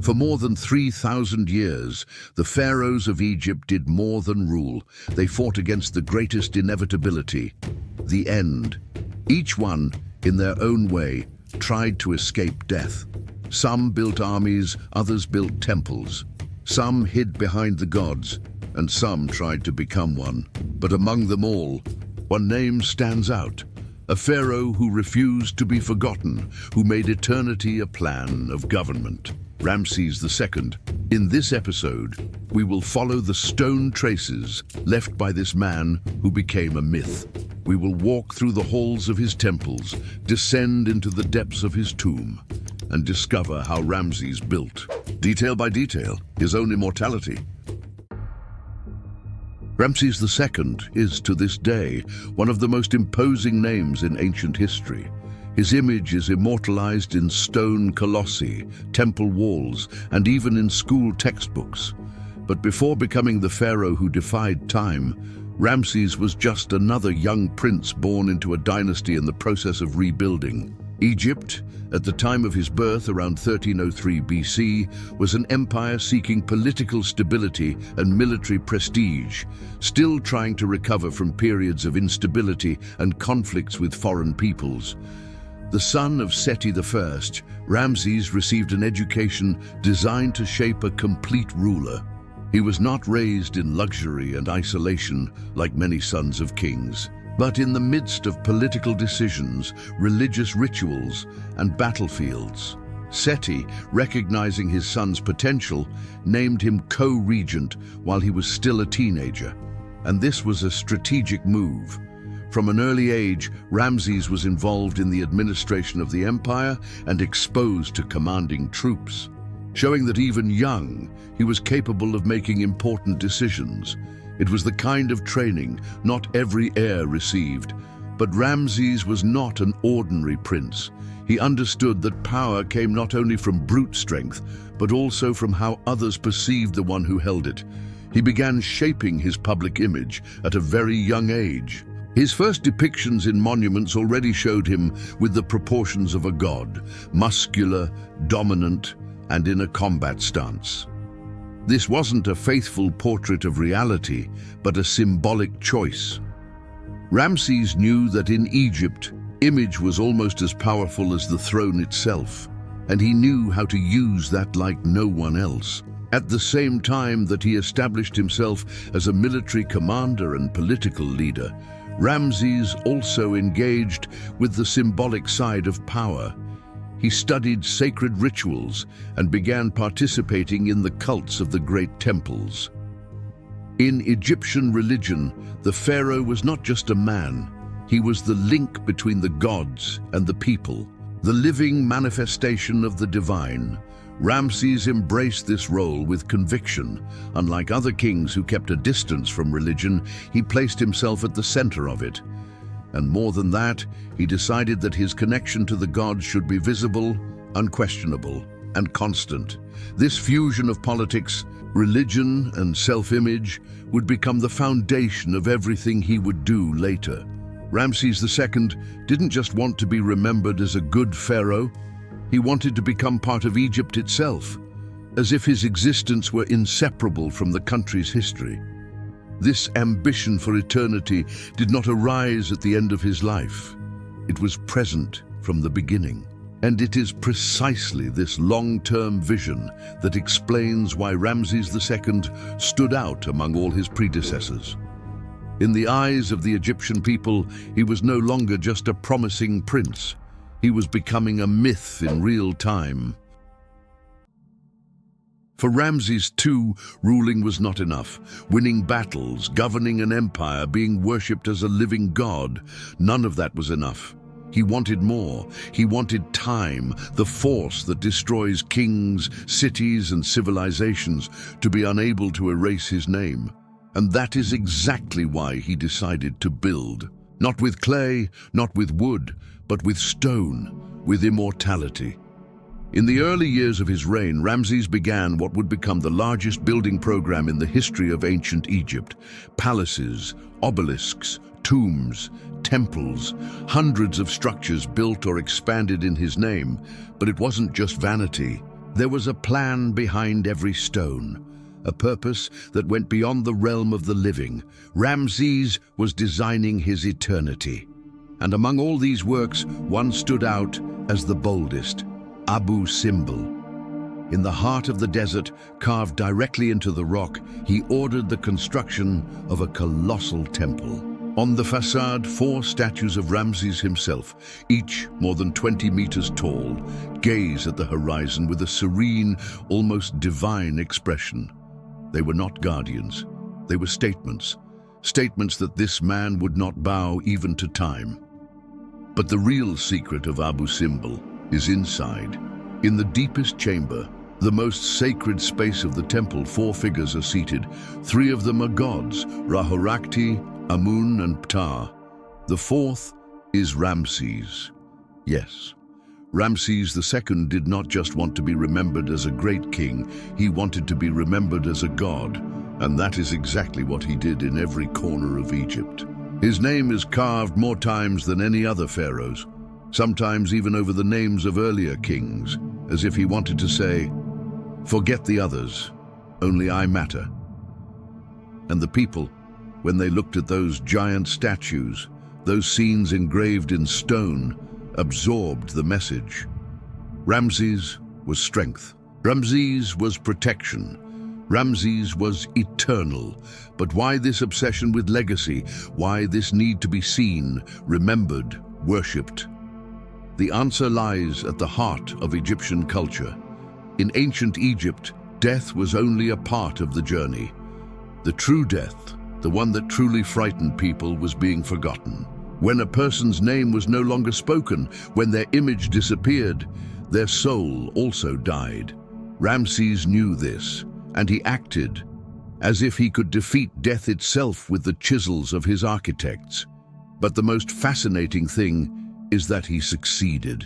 For more than 3,000 years, the pharaohs of Egypt did more than rule. They fought against the greatest inevitability, the end. Each one, in their own way, tried to escape death. Some built armies, others built temples. Some hid behind the gods, and some tried to become one. But among them all, one name stands out. A pharaoh who refused to be forgotten, who made eternity a plan of government. Ramses II. In this episode, we will follow the stone traces left by this man who became a myth. We will walk through the halls of his temples, descend into the depths of his tomb, and discover how Ramses built, detail by detail, his own immortality. Ramses II is, to this day, one of the most imposing names in ancient history. His image is immortalized in stone colossi, temple walls, and even in school textbooks. But before becoming the pharaoh who defied time, Ramses was just another young prince born into a dynasty in the process of rebuilding. Egypt, at the time of his birth around 1303 BC, was an empire seeking political stability and military prestige, still trying to recover from periods of instability and conflicts with foreign peoples. The son of Seti I, Ramses received an education designed to shape a complete ruler. He was not raised in luxury and isolation like many sons of kings, but in the midst of political decisions, religious rituals, and battlefields. Seti, recognizing his son's potential, named him co-regent while he was still a teenager. And this was a strategic move. From an early age, Ramses was involved in the administration of the empire and exposed to commanding troops, showing that even young, he was capable of making important decisions. It was the kind of training not every heir received. But Ramses was not an ordinary prince. He understood that power came not only from brute strength, but also from how others perceived the one who held it. He began shaping his public image at a very young age. His first depictions in monuments already showed him with the proportions of a god, muscular, dominant, and in a combat stance. This wasn't a faithful portrait of reality, but a symbolic choice. Ramses knew that in Egypt, image was almost as powerful as the throne itself, and he knew how to use that like no one else. At the same time that he established himself as a military commander and political leader, Ramses also engaged with the symbolic side of power. He studied sacred rituals and began participating in the cults of the great temples. In Egyptian religion, the pharaoh was not just a man. He was the link between the gods and the people, the living manifestation of the divine. Ramses embraced this role with conviction. Unlike other kings who kept a distance from religion, he placed himself at the center of it. And more than that, he decided that his connection to the gods should be visible, unquestionable, and constant. This fusion of politics, religion, and self-image would become the foundation of everything he would do later. Ramses II didn't just want to be remembered as a good pharaoh. He wanted to become part of Egypt itself, as if his existence were inseparable from the country's history. This ambition for eternity did not arise at the end of his life. It was present from the beginning. And it is precisely this long-term vision that explains why Ramses II stood out among all his predecessors. In the eyes of the Egyptian people, he was no longer just a promising prince. He was becoming a myth in real time. For Ramses II, ruling was not enough. Winning battles, governing an empire, being worshipped as a living god, none of that was enough. He wanted more. He wanted time, the force that destroys kings, cities, and civilizations, to be unable to erase his name. And that is exactly why he decided to build. Not with clay, not with wood, but with stone, with immortality. In the early years of his reign, Ramses began what would become the largest building program in the history of ancient Egypt. Palaces, obelisks, tombs, temples, hundreds of structures built or expanded in his name. But it wasn't just vanity. There was a plan behind every stone, a purpose that went beyond the realm of the living. Ramses was designing his eternity. And among all these works, one stood out as the boldest, Abu Simbel. In the heart of the desert, carved directly into the rock, he ordered the construction of a colossal temple. On the facade, 4 statues of Ramses himself, each more than 20 meters tall, gaze at the horizon with a serene, almost divine expression. They were not guardians. They were statements. Statements that this man would not bow even to time. But the real secret of Abu Simbel is inside. In the deepest chamber, the most sacred space of the temple, 4 figures are seated. 3 of them are gods, Ra-Horakhti, Amun and Ptah. The 4th is Ramses. Yes, Ramses II did not just want to be remembered as a great king, he wanted to be remembered as a god, and that is exactly what he did in every corner of Egypt. His name is carved more times than any other pharaohs, sometimes even over the names of earlier kings, as if he wanted to say, "Forget the others, only I matter." And the people, when they looked at those giant statues, those scenes engraved in stone, absorbed the message. Ramses was strength. Ramses was protection. Ramses was eternal. But why this obsession with legacy? Why this need to be seen, remembered, worshipped? The answer lies at the heart of Egyptian culture. In ancient Egypt, death was only a part of the journey. The true death, the one that truly frightened people, was being forgotten. When a person's name was no longer spoken, when their image disappeared, their soul also died. Ramses knew this, and he acted as if he could defeat death itself with the chisels of his architects. But the most fascinating thing is that he succeeded.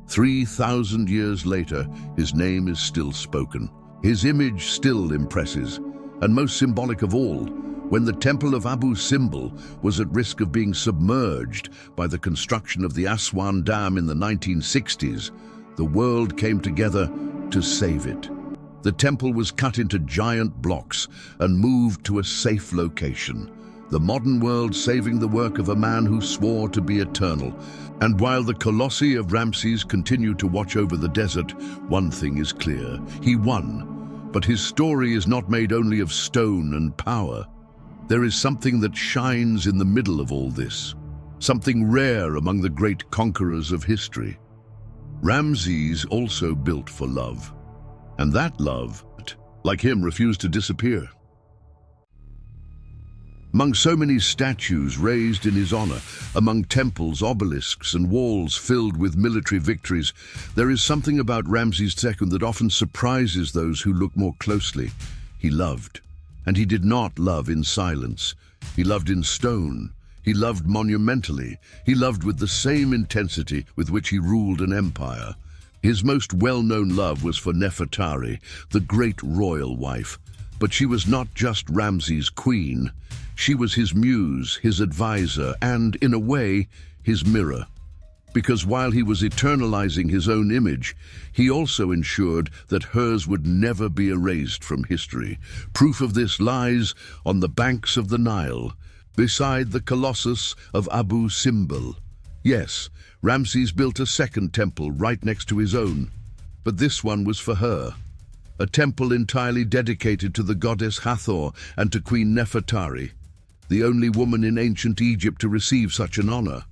3,000 years later, his name is still spoken. His image still impresses, and most symbolic of all, when the temple of Abu Simbel was at risk of being submerged by the construction of the Aswan Dam in the 1960s, the world came together to save it. The temple was cut into giant blocks and moved to a safe location, the modern world saving the work of a man who swore to be eternal. And while the colossi of Ramses continue to watch over the desert, one thing is clear: he won. But his story is not made only of stone and power. There is something that shines in the middle of all this, something rare among the great conquerors of history. Ramses also built for love, and that love, like him, refused to disappear. Among so many statues raised in his honor, among temples, obelisks, and walls filled with military victories, there is something about Ramses II that often surprises those who look more closely. He loved. And he did not love in silence. He loved in stone. He loved monumentally. He loved with the same intensity with which he ruled an empire. His most well-known love was for Nefertari, the great royal wife. But she was not just Ramses' queen. She was his muse, his advisor, and, in a way, his mirror. Because while he was eternalizing his own image, he also ensured that hers would never be erased from history. Proof of this lies on the banks of the Nile, beside the colossus of Abu Simbel. Yes, Ramses built a second temple right next to his own, but this one was for her. A temple entirely dedicated to the goddess Hathor and to Queen Nefertari, the only woman in ancient Egypt to receive such an honor.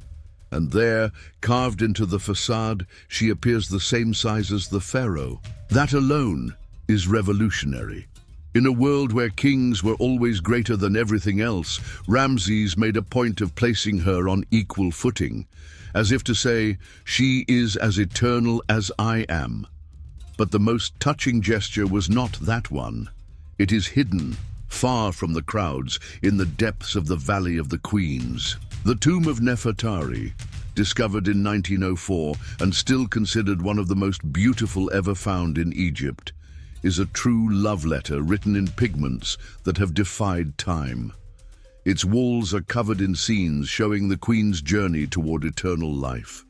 And there, carved into the facade, she appears the same size as the pharaoh. That alone is revolutionary. In a world where kings were always greater than everything else, Ramses made a point of placing her on equal footing, as if to say, she is as eternal as I am. But the most touching gesture was not that one. It is hidden, far from the crowds, in the depths of the Valley of the Queens. The tomb of Nefertari, discovered in 1904 and still considered one of the most beautiful ever found in Egypt, is a true love letter written in pigments that have defied time. Its walls are covered in scenes showing the Queen's journey toward eternal life.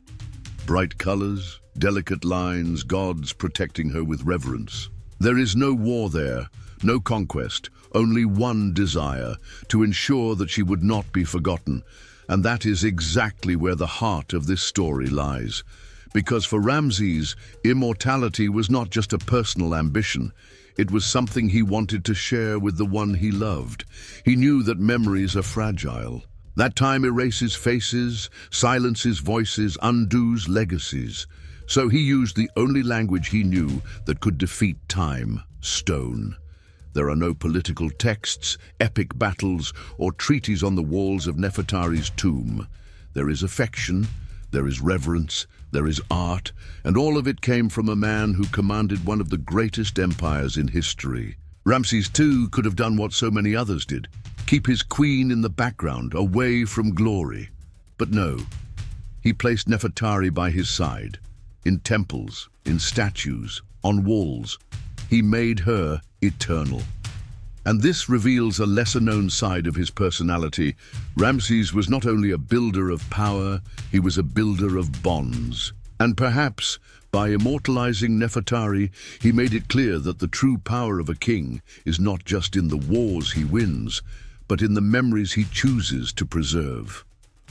Bright colors, delicate lines, gods protecting her with reverence. There is no war there, no conquest, only one desire, to ensure that she would not be forgotten. And that is exactly where the heart of this story lies. Because for Ramses, immortality was not just a personal ambition. It was something he wanted to share with the one he loved. He knew that memories are fragile. That time erases faces, silences voices, undoes legacies. So he used the only language he knew that could defeat time: stone. There are no political texts, epic battles, or treaties on the walls of Nefertari's tomb. There is affection, there is reverence, there is art, and all of it came from a man who commanded one of the greatest empires in history. Ramses II could have done what so many others did: keep his queen in the background, away from glory. But no, he placed Nefertari by his side, in temples, in statues, on walls. He made her eternal. And this reveals a lesser-known side of his personality. Ramses was not only a builder of power, he was a builder of bonds. And perhaps, by immortalizing Nefertari, he made it clear that the true power of a king is not just in the wars he wins, but in the memories he chooses to preserve.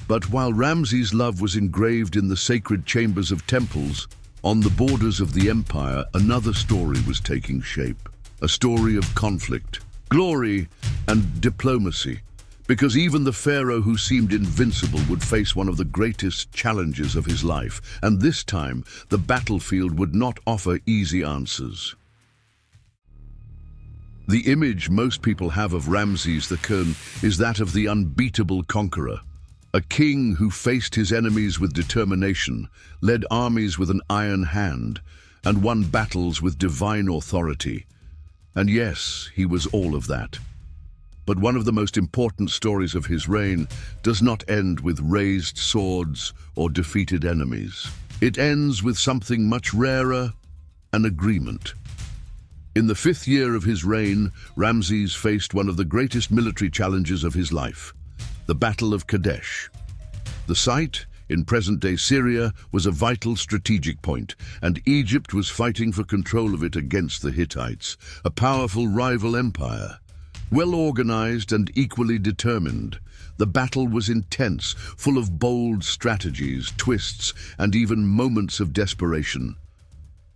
But while Ramses' love was engraved in the sacred chambers of temples, on the borders of the empire, another story was taking shape. A story of conflict, glory, and diplomacy. Because even the pharaoh who seemed invincible would face one of the greatest challenges of his life, and this time the battlefield would not offer easy answers. The image most people have of Ramses II is that of the unbeatable conqueror. A king who faced his enemies with determination, led armies with an iron hand, and won battles with divine authority. And yes, he was all of that. But one of the most important stories of his reign does not end with raised swords or defeated enemies. It ends with something much rarer: an agreement. In the 5th year of his reign, Ramses faced one of the greatest military challenges of his life: the Battle of Kadesh. The site, in present-day Syria, was a vital strategic point, and Egypt was fighting for control of it against the Hittites, a powerful rival empire. Well-organized and equally determined, the battle was intense, full of bold strategies, twists, and even moments of desperation.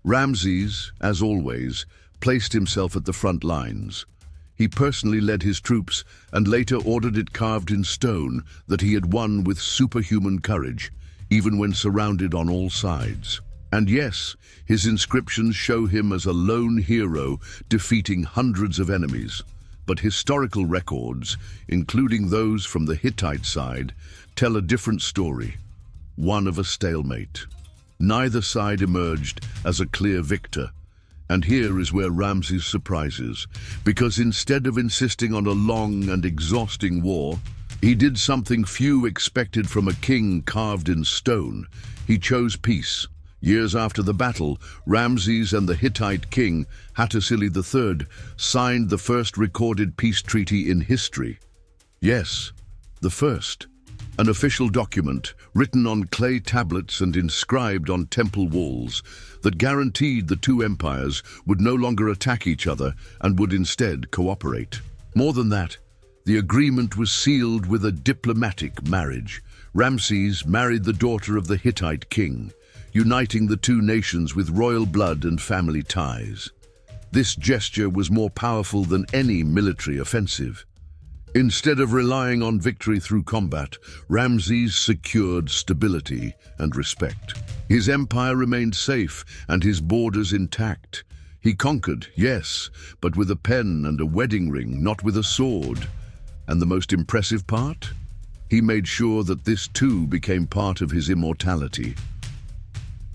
Ramses, as always, placed himself at the front lines. He personally led his troops and later ordered it carved in stone that he had won with superhuman courage, even when surrounded on all sides. And yes, his inscriptions show him as a lone hero defeating hundreds of enemies. But historical records, including those from the Hittite side, tell a different story, one of a stalemate. Neither side emerged as a clear victor. And here is where Ramses surprises, because instead of insisting on a long and exhausting war, he did something few expected from a king carved in stone. He chose peace. Years after the battle, Ramses and the Hittite king, Hattusili III, signed the first recorded peace treaty in history. Yes, the first. An official document, written on clay tablets and inscribed on temple walls, that guaranteed the two empires would no longer attack each other and would instead cooperate. More than that, the agreement was sealed with a diplomatic marriage. Ramses married the daughter of the Hittite king, uniting the two nations with royal blood and family ties. This gesture was more powerful than any military offensive. Instead of relying on victory through combat, Ramses secured stability and respect. His empire remained safe and his borders intact. He conquered, yes, but with a pen and a wedding ring, not with a sword. And the most impressive part? He made sure that this too became part of his immortality.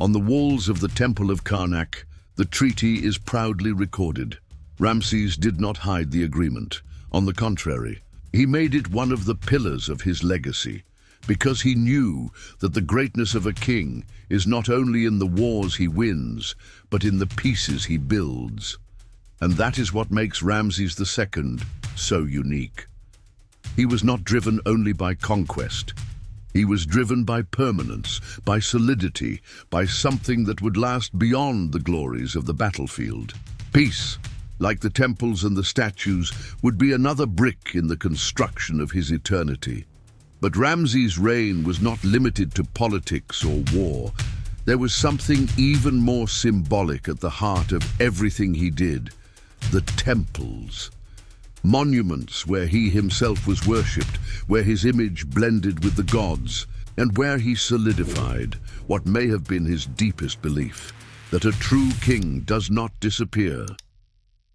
On the walls of the Temple of Karnak, the treaty is proudly recorded. Ramses did not hide the agreement. On the contrary, he made it one of the pillars of his legacy, because he knew that the greatness of a king is not only in the wars he wins, but in the pieces he builds. And that is what makes Ramses II so unique. He was not driven only by conquest. He was driven by permanence, by solidity, by something that would last beyond the glories of the battlefield. Peace, like the temples and the statues, would be another brick in the construction of his eternity. But Ramses' reign was not limited to politics or war. There was something even more symbolic at the heart of everything he did: the temples. Monuments where he himself was worshipped, where his image blended with the gods, and where he solidified what may have been his deepest belief, that a true king does not disappear.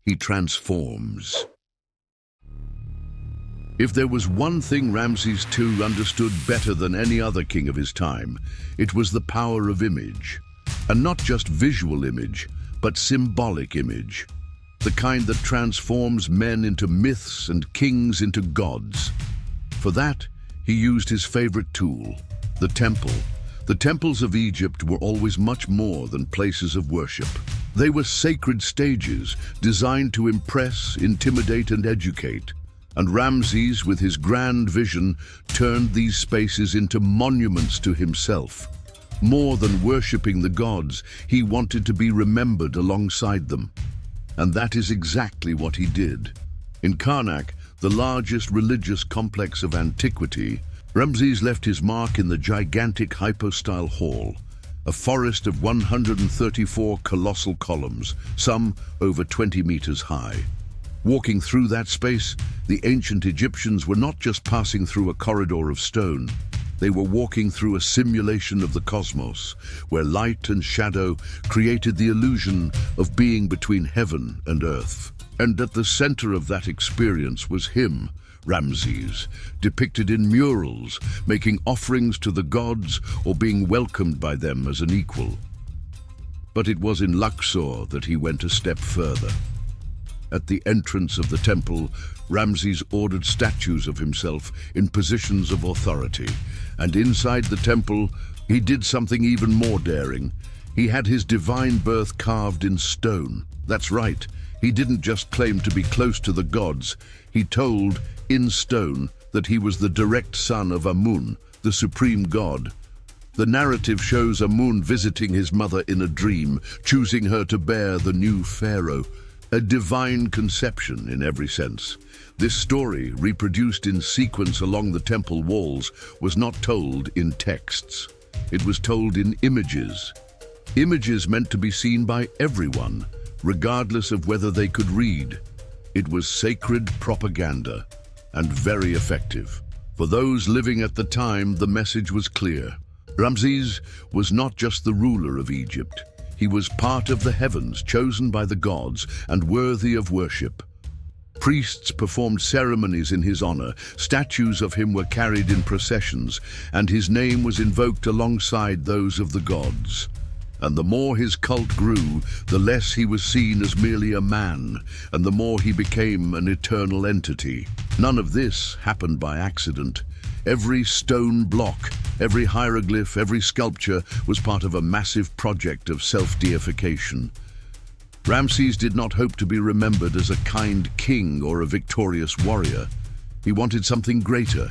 He transforms. If there was one thing Ramses II understood better than any other king of his time, it was the power of image. And not just visual image, but symbolic image. The kind that transforms men into myths and kings into gods. For that, he used his favorite tool, the temple. The temples of Egypt were always much more than places of worship. They were sacred stages designed to impress, intimidate, and educate. And Ramses, with his grand vision, turned these spaces into monuments to himself. More than worshipping the gods, he wanted to be remembered alongside them. And that is exactly what he did. In Karnak, the largest religious complex of antiquity, Ramses left his mark in the gigantic hypostyle hall, a forest of 134 colossal columns, some over 20 meters high. Walking through that space, the ancient Egyptians were not just passing through a corridor of stone. They were walking through a simulation of the cosmos, where light and shadow created the illusion of being between heaven and earth. And at the center of that experience was him, Ramses, depicted in murals, making offerings to the gods or being welcomed by them as an equal. But it was in Luxor that he went a step further. At the entrance of the temple, Ramses ordered statues of himself in positions of authority. And inside the temple, he did something even more daring. He had his divine birth carved in stone. That's right, he didn't just claim to be close to the gods. He told, in stone, that he was the direct son of Amun, the supreme god. The narrative shows Amun visiting his mother in a dream, choosing her to bear the new Pharaoh. A divine conception in every sense. This story, reproduced in sequence along the temple walls, was not told in texts. It was told in images. Images meant to be seen by everyone, regardless of whether they could read. It was sacred propaganda, and very effective. For those living at the time, the message was clear. Ramses was not just the ruler of Egypt. He was part of the heavens, chosen by the gods, and worthy of worship. Priests performed ceremonies in his honor, statues of him were carried in processions, and his name was invoked alongside those of the gods. And the more his cult grew, the less he was seen as merely a man, and the more he became an eternal entity. None of this happened by accident. Every stone block, every hieroglyph, every sculpture was part of a massive project of self-deification. Ramses did not hope to be remembered as a kind king or a victorious warrior. He wanted something greater.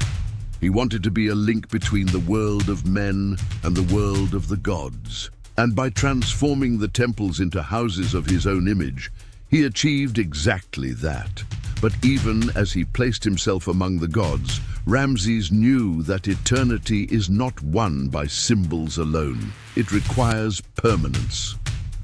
He wanted to be a link between the world of men and the world of the gods. And by transforming the temples into houses of his own image, he achieved exactly that. But even as he placed himself among the gods, Ramses knew that eternity is not won by symbols alone. It requires permanence,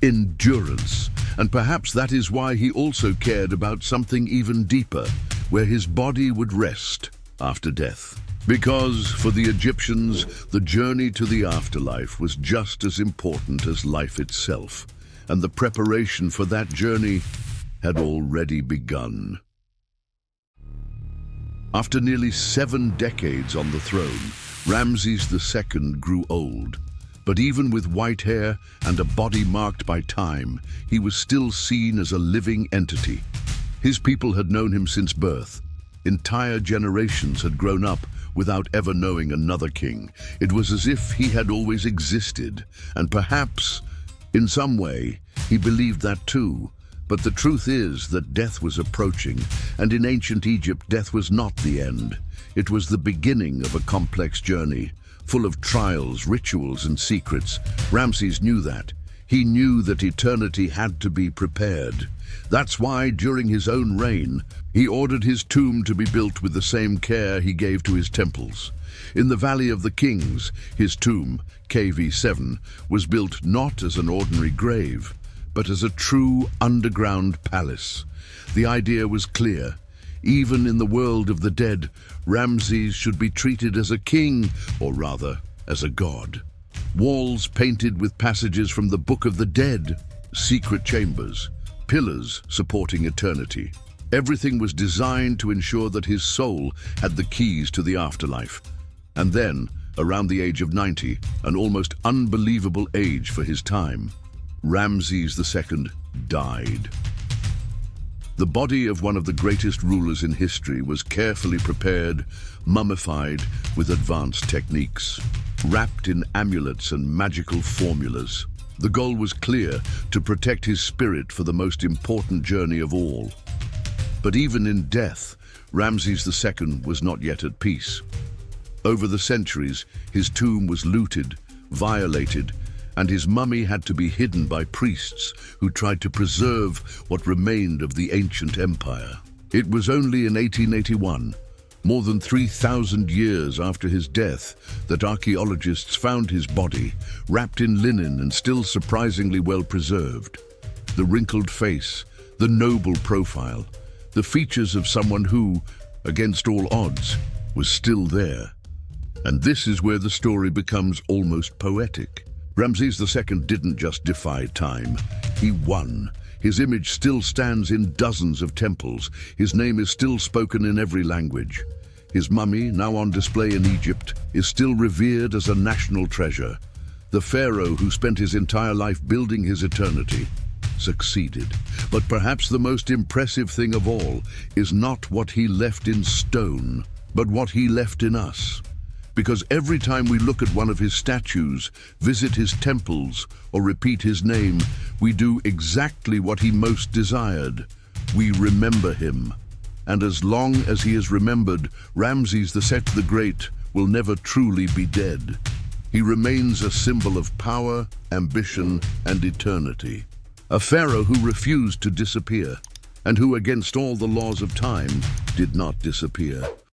endurance, and perhaps that is why he also cared about something even deeper, where his body would rest after death. Because for the Egyptians, the journey to the afterlife was just as important as life itself, and the preparation for that journey had already begun. After nearly 7 decades on the throne, Ramses II grew old. But even with white hair and a body marked by time, he was still seen as a living entity. His people had known him since birth. Entire generations had grown up without ever knowing another king. It was as if he had always existed, and perhaps, in some way, he believed that too. But the truth is that death was approaching, and in ancient Egypt, death was not the end. It was the beginning of a complex journey, full of trials, rituals, and secrets. Ramses knew that. He knew that eternity had to be prepared. That's why, during his own reign, he ordered his tomb to be built with the same care he gave to his temples. In the Valley of the Kings, his tomb, KV7, was built not as an ordinary grave, but as a true underground palace. The idea was clear. Even in the world of the dead, Ramses should be treated as a king, or rather, as a god. Walls painted with passages from the Book of the Dead, secret chambers, pillars supporting eternity. Everything was designed to ensure that his soul had the keys to the afterlife. And then, around the age of 90, an almost unbelievable age for his time, Ramses II died. The body of one of the greatest rulers in history was carefully prepared, mummified with advanced techniques, wrapped in amulets and magical formulas. The goal was clear: to protect his spirit for the most important journey of all. But even in death, Ramses II was not yet at peace. Over the centuries, his tomb was looted, violated, and his mummy had to be hidden by priests who tried to preserve what remained of the ancient empire. It was only in 1881, more than 3,000 years after his death, that archaeologists found his body, wrapped in linen and still surprisingly well preserved. The wrinkled face, the noble profile, the features of someone who, against all odds, was still there. And this is where the story becomes almost poetic. Ramses II didn't just defy time, he won. His image still stands in dozens of temples. His name is still spoken in every language. His mummy, now on display in Egypt, is still revered as a national treasure. The pharaoh who spent his entire life building his eternity succeeded. But perhaps the most impressive thing of all is not what he left in stone, but what he left in us. Because every time we look at one of his statues, visit his temples, or repeat his name, we do exactly what he most desired. We remember him. And as long as he is remembered, Ramses II the Great will never truly be dead. He remains a symbol of power, ambition, and eternity. A pharaoh who refused to disappear, and who, against all the laws of time, did not disappear.